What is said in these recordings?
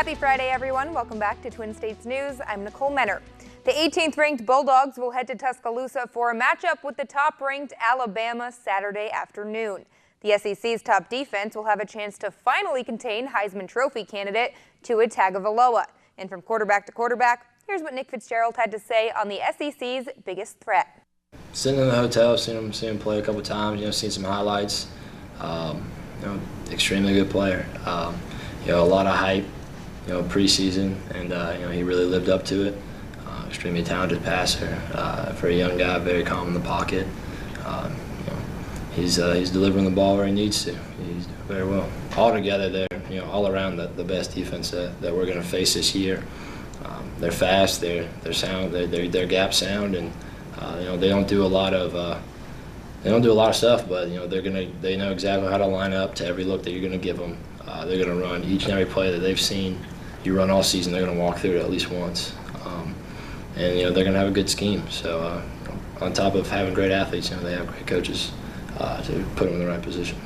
Happy Friday, everyone. Welcome back to Twin States News. I'm Nicole Menner. The 18th ranked Bulldogs will head to Tuscaloosa for a matchup with the top-ranked Alabama Saturday afternoon. The SEC's top defense will have a chance to finally contain Heisman Trophy candidate Tua Tagovailoa. And from quarterback to quarterback, here's what Nick Fitzgerald had to say on the SEC's biggest threat. Sitting in the hotel, seen him play a couple times, seen some highlights. Extremely good player. A lot of hype, preseason, and he really lived up to it. Extremely talented passer for a young guy, very calm in the pocket. He's delivering the ball where he needs to. He's doing very well. All together, they're all around the best defense that we're going to face this year. They're fast, they're sound, they're gap sound, and they don't do a lot of stuff, but they know exactly how to line up to every look that you're going to give them. They're going to run each and every play that they've seen you run all season. They're going to walk through it at least once, and they're going to have a good scheme. So on top of having great athletes, they have great coaches to put them in the right position.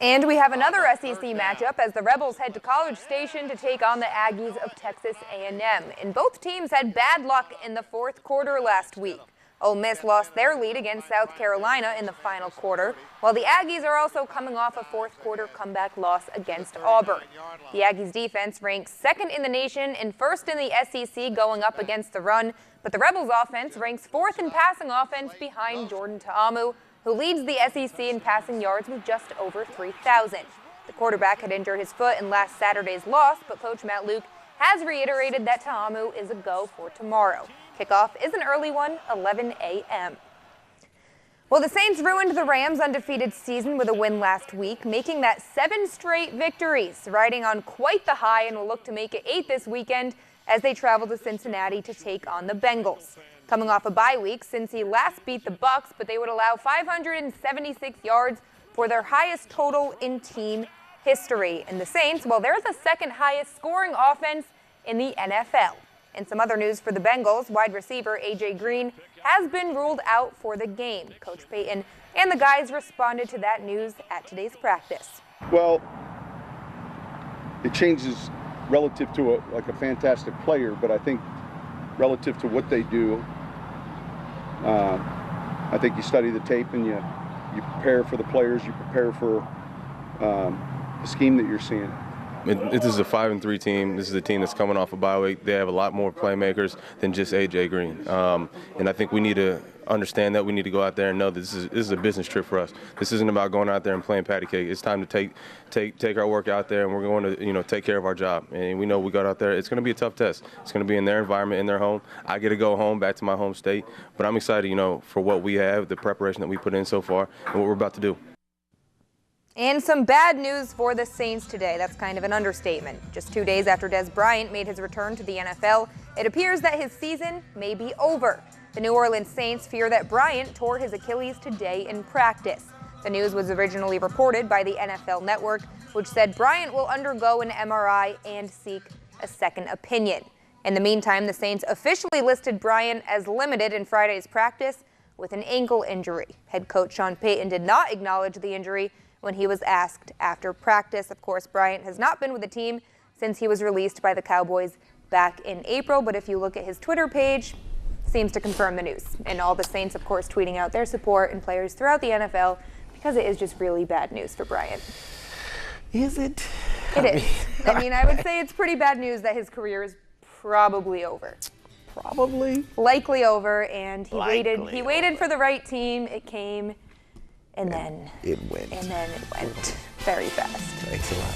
And we have another SEC matchup as the Rebels head to College Station to take on the Aggies of Texas A&M. And both teams had bad luck in the fourth quarter last week. Ole Miss lost their lead against South Carolina in the final quarter, while the Aggies are also coming off a fourth quarter comeback loss against Auburn. The Aggies defense ranks second in the nation and first in the SEC going up against the run, but the Rebels offense ranks fourth in passing offense behind Jordan Ta'amu, who leads the SEC in passing yards with just over 3,000. The quarterback had injured his foot in last Saturday's loss, but Coach Matt Luke has reiterated that Ta'amu is a go for tomorrow. Kickoff is an early one, 11 a.m. Well, the Saints ruined the Rams' undefeated season with a win last week, making that 7 straight victories, riding on quite the high, and will look to make it 8 this weekend as they travel to Cincinnati to take on the Bengals. Coming off a bye week since he last beat the Bucs, but they would allow 576 yards for their highest total in team history. And the Saints, well, they're the second highest scoring offense in the NFL. And some other news for the Bengals, wide receiver A.J. Green has been ruled out for the game. Coach Payton and the guys responded to that news at today's practice. Well, it changes relative to a fantastic player, but I think relative to what they do, I think you study the tape and you prepare for the players, you prepare for the scheme that you're seeing. This is a 5-3 team. This is a team that's coming off a bye week. They have a lot more playmakers than just A.J. Green. And I think we need to understand that. We need to go out there and know that this is a business trip for us. This isn't about going out there and playing patty cake. It's time to take our work out there, and we're going to take care of our job. And we know we got out there. It's going to be a tough test. It's going to be in their environment, in their home. I get to go home, back to my home state. But I'm excited, for what we have, the preparation that we put in so far, and what we're about to do. And some bad news for the Saints today. That's kind of an understatement. Just 2 days after Dez Bryant made his return to the NFL, it appears that his season may be over. The New Orleans Saints fear that Bryant tore his Achilles today in practice. The news was originally reported by the NFL Network, which said Bryant will undergo an MRI and seek a second opinion. In the meantime, the Saints officially listed Bryant as limited in Friday's practice with an ankle injury. Head coach Sean Payton did not acknowledge the injury when he was asked after practice. Of course, Bryant has not been with the team since he was released by the Cowboys back in April, but if you look at his Twitter page, seems to confirm the news. And all the Saints, of course, tweeting out their support and players throughout the NFL because it is just really bad news for Bryant. Is it? It is. I would say it's pretty bad news that his career is probably over. Probably? Likely over, and he waited for the right team. It came. And then it went. And then it went very fast. Thanks a lot.